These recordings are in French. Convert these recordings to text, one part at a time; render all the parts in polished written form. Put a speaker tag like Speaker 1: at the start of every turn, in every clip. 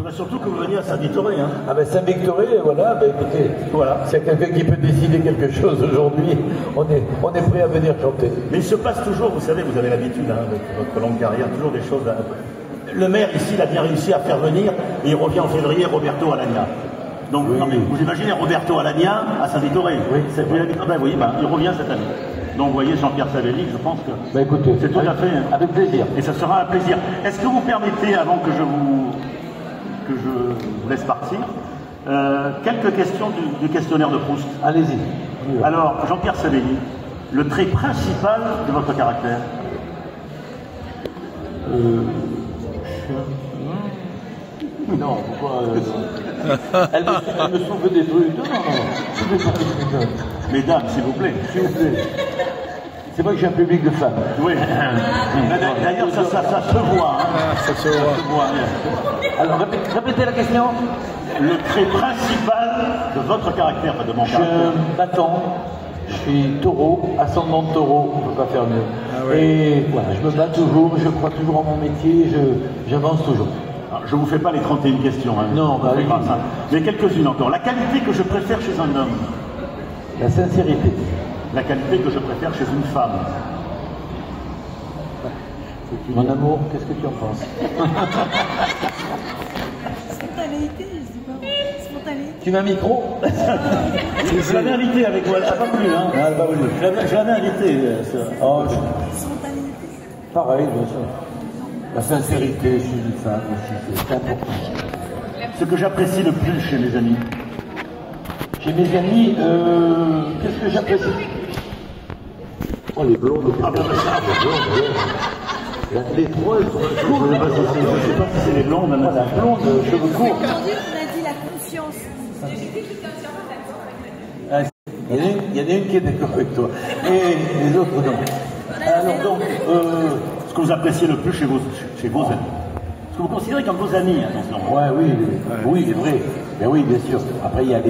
Speaker 1: faudrait surtout que vous veniez à Saint-Victoré. Hein.
Speaker 2: Ah ben Saint-Victoré, voilà, ben écoutez, voilà, c'est quelqu'un qui peut décider quelque chose aujourd'hui, on est prêt à venir chanter.
Speaker 1: Mais il se passe toujours, vous savez, vous avez l'habitude, hein, avec votre longue carrière, toujours des choses... Le maire ici, il a bien réussi à faire venir, et il revient en février, Roberto Alagna. Donc, oui, non, mais vous imaginez Roberto Alagna à Saint-Victoré. Oui, c'est bien. Ben oui, ben, il revient cette année. Donc, vous voyez, Jean-Pierre Savelli, je pense que
Speaker 2: ben, écoutez,
Speaker 1: c'est tout à fait...
Speaker 2: Avec plaisir.
Speaker 1: Et ça sera un plaisir. Est-ce que vous permettez, avant que je vous laisse partir, quelques questions du questionnaire de Proust?
Speaker 2: Allez-y.
Speaker 1: Alors, Jean-Pierre Savelli, le trait principal de votre caractère?
Speaker 2: Non, pourquoi elle me sauve des trucs. Non.
Speaker 1: Mesdames, s'il vous plaît.
Speaker 2: S'il vous plaît. C'est vrai que j'ai un public de femmes.
Speaker 1: Oui. D'ailleurs, ça se voit. Hein.
Speaker 3: Ça se voit.
Speaker 2: Alors, répétez la question.
Speaker 1: Le trait principal de votre caractère, pas de mon caractère.
Speaker 2: Je suis battant. Je suis taureau, ascendant de taureau, on ne peut pas faire mieux. Ah ouais. Et voilà, je me bats toujours, je crois toujours en mon métier, j'avance toujours.
Speaker 1: Alors, je ne vous fais pas les 31 questions. Hein.
Speaker 2: Non, bah oui.
Speaker 1: Pas ça. Mais quelques-unes encore. La qualité que je préfère chez un homme?
Speaker 2: La sincérité.
Speaker 1: La qualité que je préfère chez une femme?
Speaker 2: Mon amour, qu'est-ce que tu en penses?
Speaker 4: Spontanéité, je sais pas. Spontanéité.
Speaker 2: Tu mets un micro?
Speaker 1: Je l'avais invité avec moi, elle n'a pas voulu. Hein.
Speaker 2: Ah, elle n'a pas voulu.
Speaker 1: Je l'avais invité.
Speaker 2: Oh,
Speaker 4: Spontanéité.
Speaker 2: pareil, bien sûr. La sincérité chez une femme aussi, c'est important.
Speaker 1: Ce que j'apprécie le plus chez mes amis?
Speaker 2: Chez mes amis, qu'est-ce que j'apprécie? Oh, les blondes.
Speaker 1: Ah ben ça,
Speaker 2: les blondes, les trois, elles sont courtes.
Speaker 1: Je ne sais pas si c'est les blondes.
Speaker 2: Ah, la blonde, cheveux courts.
Speaker 4: Aujourd'hui, on a dit la confiance.
Speaker 2: Ah, il y en a une qui est d'accord avec toi. Et les autres, non. Alors donc,
Speaker 1: ce que vous appréciez le plus chez vos amis? Ce que vous considérez comme vos amis, attention.
Speaker 2: Ouais, oui, oui, c'est vrai. Mais oui, bien sûr. Après, il y a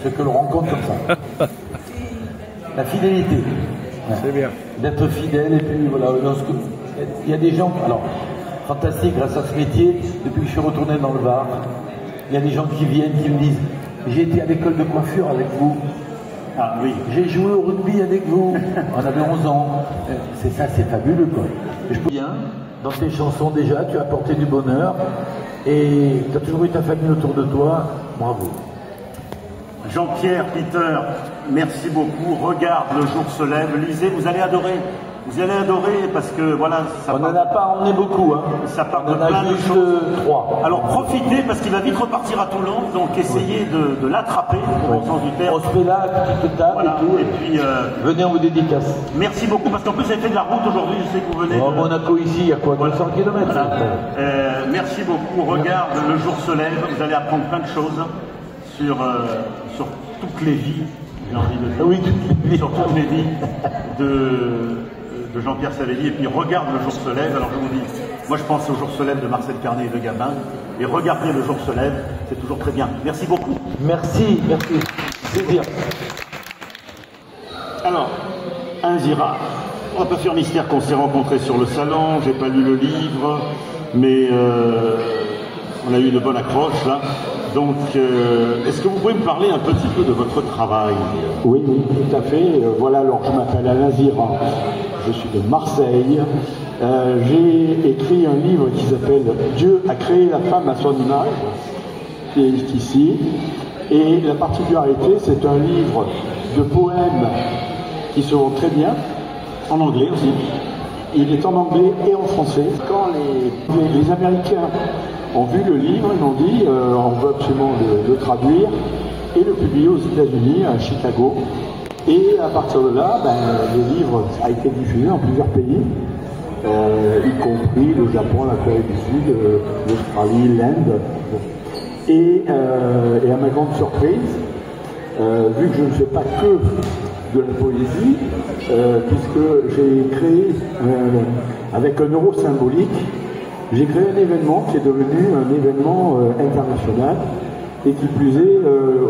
Speaker 2: ceux que l'on rencontre comme ça. La fidélité.
Speaker 3: C'est bien.
Speaker 2: D'être fidèle, et puis voilà, il y a des gens, alors, fantastique, grâce à ce métier, depuis que je suis retourné dans le Var, il y a des gens qui viennent, qui me disent, j'ai été à l'école de coiffure avec vous.
Speaker 1: Ah oui.
Speaker 2: J'ai joué au rugby avec vous. On avait 11 ans. C'est ça, c'est fabuleux, quoi. Et je peux bien, dans tes chansons déjà, tu as apporté du bonheur, et tu as toujours eu ta famille autour de toi. Bravo.
Speaker 1: Jean-Pierre, Peter, merci beaucoup. Regarde, le jour se lève. Lisez, vous allez adorer. Vous allez adorer parce que voilà, ça
Speaker 2: on n'en a pas emmené beaucoup, hein.
Speaker 1: Ça part
Speaker 2: on
Speaker 1: de
Speaker 2: en a
Speaker 1: plein de
Speaker 2: juste
Speaker 1: choses.
Speaker 2: 3.
Speaker 1: Alors profitez parce qu'il va vite repartir à Toulon, donc essayez de l'attraper au sens du terme.
Speaker 2: On se fait là, petite table
Speaker 1: Voilà.
Speaker 2: et tout.
Speaker 1: Et puis
Speaker 2: venez, on vous dédicace.
Speaker 1: merci beaucoup parce qu'en plus vous avez fait de la route aujourd'hui. Je sais que vous venez.
Speaker 2: Oh, Monaco ici, il y a quoi, 200 km?
Speaker 1: Voilà. Merci beaucoup. Regarde, le jour se lève. Vous allez apprendre plein de choses sur toutes les vies. J'ai envie de dire.
Speaker 2: Oui,
Speaker 1: sur toutes les vies de Jean-Pierre Savelli. Et puis regarde, le jour se lève. Alors je vous dis, moi je pense au jour se lève de Marcel Carné et de Gabin. Et regardez le jour se lève, c'est toujours très bien. Merci beaucoup.
Speaker 2: Merci, merci. C'est bien.
Speaker 1: Alors, un Girard. On va pas faire mystère qu'on s'est rencontrés sur le salon. J'ai pas lu le livre, mais on a eu une bonne accroche là. Donc, est-ce que vous pouvez me parler un petit peu de votre travail?
Speaker 5: Oui, oui, tout à fait. Voilà, alors je m'appelle Alain Zira, je suis de Marseille. J'ai écrit un livre qui s'appelle « Dieu a créé la femme à son image », qui est ici. Et la particularité, c'est un livre de poèmes qui se vend très bien, en anglais aussi. Il est en anglais et en français. Quand les Américains ont vu le livre, ils m'ont dit on veut absolument le traduire et le publier aux États-Unis, à Chicago. Et à partir de là, le livre a été diffusé dans plusieurs pays, y compris le Japon, la Corée du Sud, l'Australie, l'Inde. Et à ma grande surprise, vu que je ne fais pas que de la poésie, puisque j'ai créé, avec un euro symbolique, j'ai créé un événement qui est devenu un événement international et qui plus est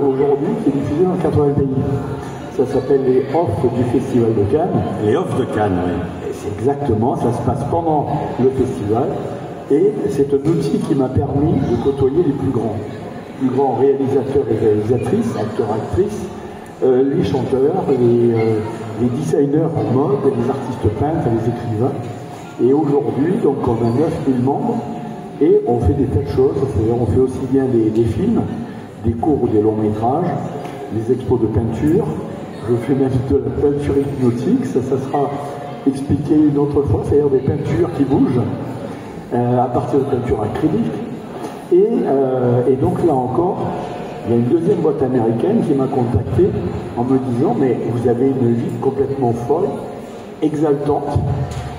Speaker 5: aujourd'hui qui est diffusé dans 80 pays. Ça s'appelle les Off du Festival de Cannes.
Speaker 1: Les Off de Cannes, oui.
Speaker 5: Et c'est exactement, ça se passe pendant le festival. Et c'est un outil qui m'a permis de côtoyer les plus grands réalisateurs et réalisatrices, acteurs, actrices, les chanteurs, les designers en mode, les artistes peintres, les écrivains. Et aujourd'hui, donc, on a 9000 membres et on fait des tas de choses. C'est-à-dire, on fait aussi bien des films, des courts ou des longs métrages, des expos de peinture. Je fais même de la peinture hypnotique, ça sera expliqué une autre fois, c'est-à-dire des peintures qui bougent à partir de peintures acryliques. Et donc là encore, il y a une deuxième boîte américaine qui m'a contacté en me disant « Mais vous avez une vie complètement folle, exaltante,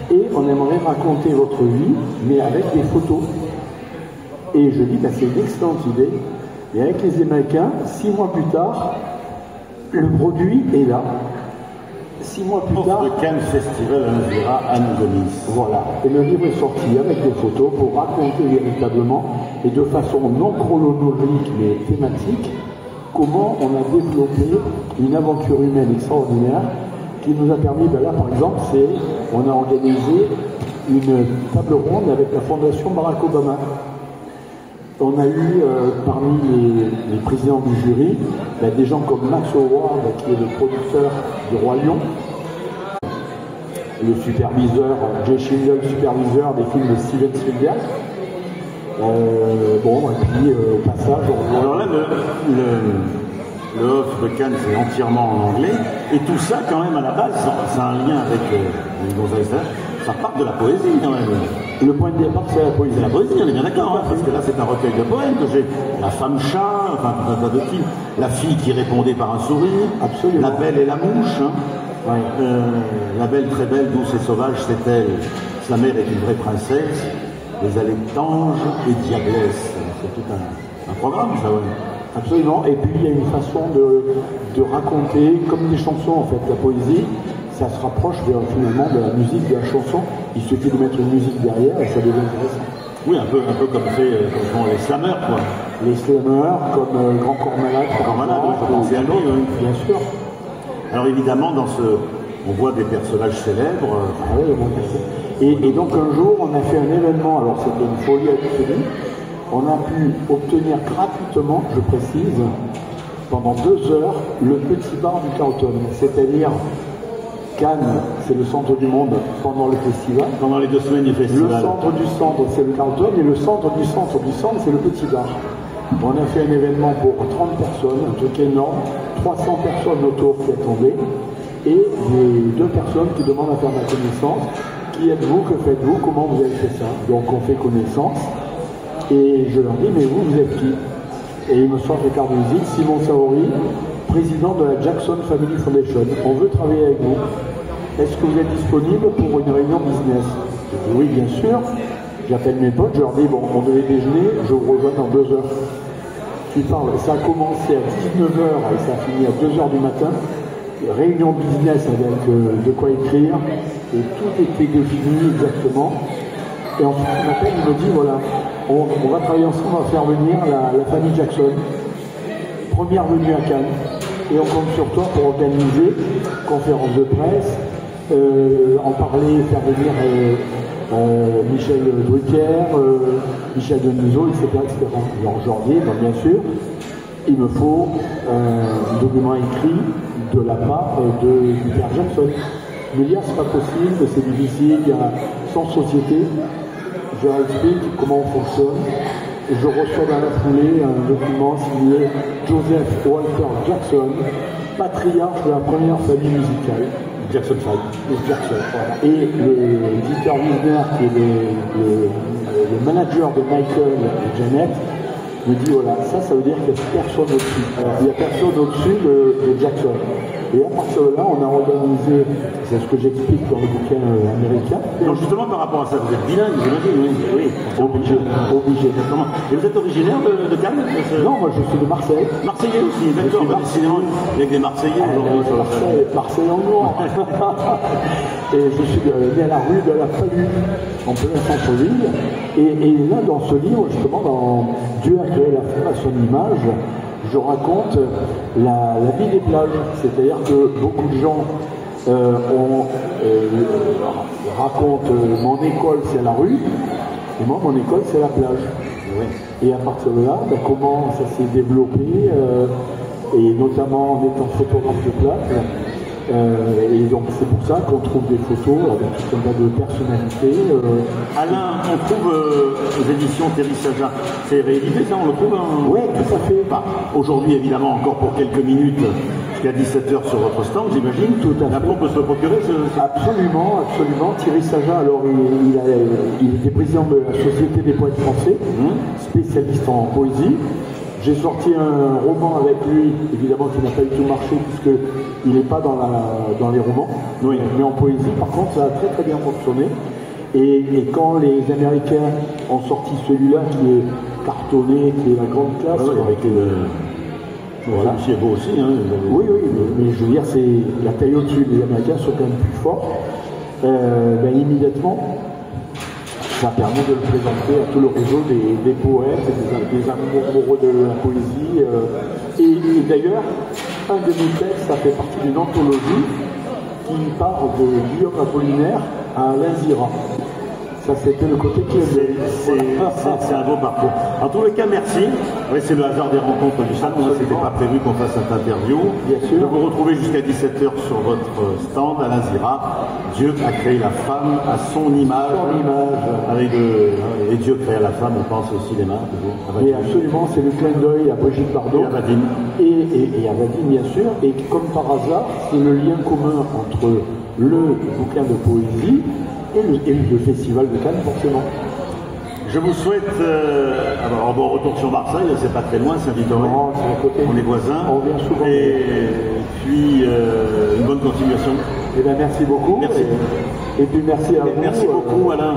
Speaker 5: et on aimerait raconter votre vie, mais avec des photos. » Et je dis bah, « C'est une excellente idée. » Et avec les Américains, 6 mois plus tard, le produit est là. 6 mois plus tard.
Speaker 1: Le Cannes Festival à Nice.
Speaker 5: Voilà. Et le livre est sorti avec des photos pour raconter véritablement, et de façon non chronologique mais thématique, comment on a développé une aventure humaine extraordinaire qui nous a permis, ben là par exemple, on a organisé une table ronde avec la Fondation Barack Obama. On a eu parmi les présidents du jury des gens comme Max Howard, qui est le producteur du Roi Lion, le superviseur, Jay Schindler, le superviseur des films de Steven Spielberg. Et puis au passage,
Speaker 1: alors là, le off de Cannes, c'est entièrement en anglais, et tout ça, quand même, à la base, ça a un lien avec les Gonzalez, ça part de la poésie, quand même.
Speaker 5: Le point de départ, c'est la poésie.
Speaker 1: C'est la poésie, on est bien d'accord, hein, parce que là, c'est un recueil de poèmes que j'ai. La femme chat, enfin, tout un tas de films. La fille qui répondait par un sourire.
Speaker 5: Absolument.
Speaker 1: La belle et la mouche. Hein.
Speaker 5: Ouais.
Speaker 1: La belle, très belle, douce et sauvage, c'est elle. Sa mère est une vraie princesse. Les allées d'ange et diablesse. C'est tout un programme, ça, ouais.
Speaker 5: Absolument. Et puis, il y a une façon de raconter, comme des chansons, en fait, la poésie. Ça se rapproche finalement de la musique, de la chanson. Il suffit de mettre une musique derrière et ça devient intéressant.
Speaker 1: Oui, un peu comme font les slameurs, quoi.
Speaker 5: Les slameurs, comme Grand Corps Malade.
Speaker 1: Grand Corps Malade, je pensais à lui, oui.
Speaker 5: Bien sûr.
Speaker 1: Alors évidemment, on voit des personnages célèbres.
Speaker 5: Ah oui, et donc un jour, on a fait un événement, alors c'était une folie absolue. On a pu obtenir gratuitement, je précise, pendant 2 heures, le petit bar du Carlton. C'est-à-dire Cannes, c'est le centre du monde pendant le festival.
Speaker 1: Pendant les 2 semaines du festival.
Speaker 5: Le centre du centre, c'est le Carlton, et le centre du centre, c'est le petit bar. On a fait un événement pour 30 personnes, un truc énorme, 300 personnes autour qui attendaient, et les 2 personnes qui demandent à faire ma connaissance. Qui êtes-vous? Que faites-vous? Comment vous avez fait ça? Donc on fait connaissance, et je leur dis, mais vous êtes qui? Et ils me sortent les cartes de visite. Simon Saori, président de la Jackson Family Foundation. On veut travailler avec vous. Est-ce que vous êtes disponible pour une réunion business? Je dis oui, bien sûr. J'appelle mes potes, je leur dis, bon, on devait déjeuner, je vous rejoins dans 2 heures. Tu parles, ça a commencé à 19h et ça a fini à 2h du matin. Réunion business avec de quoi écrire, et tout était défini exactement. Et ensuite, il m'appelle, il me dit, voilà, on va travailler ensemble, on va faire venir la famille Jackson. Première venue à Cannes. Et on compte sur toi pour organiser conférence de presse, en parler, faire venir Michel Drucker, Michel Denisot, etc., etc. Et en janvier, bien sûr, il me faut un document écrit de la part du père Jackson. Je me dis, c'est pas possible, c'est difficile, il y a 100 sociétés. Je leur explique comment on fonctionne. Et je reçois dans la foulée un document signé Joseph Walter Jackson, patriarche de la première famille musicale.
Speaker 1: Jackson 5.
Speaker 5: Jackson, voilà. Et le Dieter Wisner, qui est le manager de Michael et Janet, me dit voilà, ça veut dire qu'il n'y a personne au-dessus. Il n'y a personne au-dessus de Jackson. Et à partir de là, on a organisé, c'est ce que j'explique dans le bouquin américain.
Speaker 1: Donc justement par rapport à ça, vous êtes bilingue, j'imagine, oui.
Speaker 5: Obligé.
Speaker 1: Exactement. Et vous êtes originaire de Cannes?
Speaker 5: Non, moi je suis de Marseille.
Speaker 1: Marseillais aussi, d'accord. Décidément, avec des Marseillais aujourd'hui sur la scène.
Speaker 5: Marseille en noir. Et je suis né à la rue de la Fallu, en plein centre-ville. Et là, dans ce livre, justement, dans Dieu a créé la femme à son image, je raconte la vie des plages. C'est-à-dire que beaucoup de gens racontent mon école, c'est la rue. Et moi, mon école, c'est la plage. Et à partir de là, comment ça s'est développé, et notamment en étant photographe de plage. Et donc c'est pour ça qu'on trouve des photos avec tout un tas de personnalités.
Speaker 1: Alain, on trouve aux éditions Thierry Saja. C'est réédité ça, on le trouve
Speaker 5: Oui, tout à fait.
Speaker 1: Bah, aujourd'hui, évidemment, encore pour quelques minutes, jusqu'à 17h sur votre stand, j'imagine.
Speaker 5: Tout à fait.
Speaker 1: Après, on peut se le procurer
Speaker 5: Absolument, absolument. Thierry Saja, alors il était président de la Société des poètes français, spécialiste en poésie. J'ai sorti un roman avec lui, évidemment qui n'a pas du tout marché puisqu'il n'est pas dans les romans, mais en poésie. Par contre, ça a très très bien fonctionné. Et quand les Américains ont sorti celui-là qui est cartonné, qui est la grande classe,
Speaker 1: avec voilà. C'est beau aussi. Hein,
Speaker 5: oui, mais je veux dire, c'est la taille au-dessus. Les Américains sont quand même plus forts. Immédiatement, ça permet de le présenter à tout le réseau des poètes, des amoureux de la poésie. Et d'ailleurs, un de mes textes, ça fait partie d'une anthologie qui part de Guillaume Apollinaire à Alain Zira. Ça, c'était le côté qui
Speaker 1: c'est un beau parcours. En tous les cas, merci. Oui, c'est le hasard des rencontres du SAD. Moi, c'était pas prévu qu'on fasse cette interview.
Speaker 5: Bien sûr.
Speaker 1: De vous retrouver jusqu'à 17h sur votre stand, Alain Zira. Dieu a créé la femme à son image. Et Dieu créa la femme, on pense au cinéma.
Speaker 5: Et absolument, c'est le clin d'œil à Brigitte Bardot.
Speaker 1: Et à Vadine.
Speaker 5: Et à Vadine, bien sûr. Et comme par hasard, c'est le lien commun entre le bouquin de poésie et le festival de Cannes, forcément.
Speaker 1: Je vous souhaite, alors bon retour sur Marseille, c'est pas très loin, Saint-Victoré.
Speaker 5: Non, c'est à côté.
Speaker 1: On est voisins.
Speaker 5: On vient souvent.
Speaker 1: Et puis une bonne continuation.
Speaker 5: Eh bien, merci beaucoup.
Speaker 1: Merci.
Speaker 5: Et puis merci à vous.
Speaker 1: Merci beaucoup, Alain.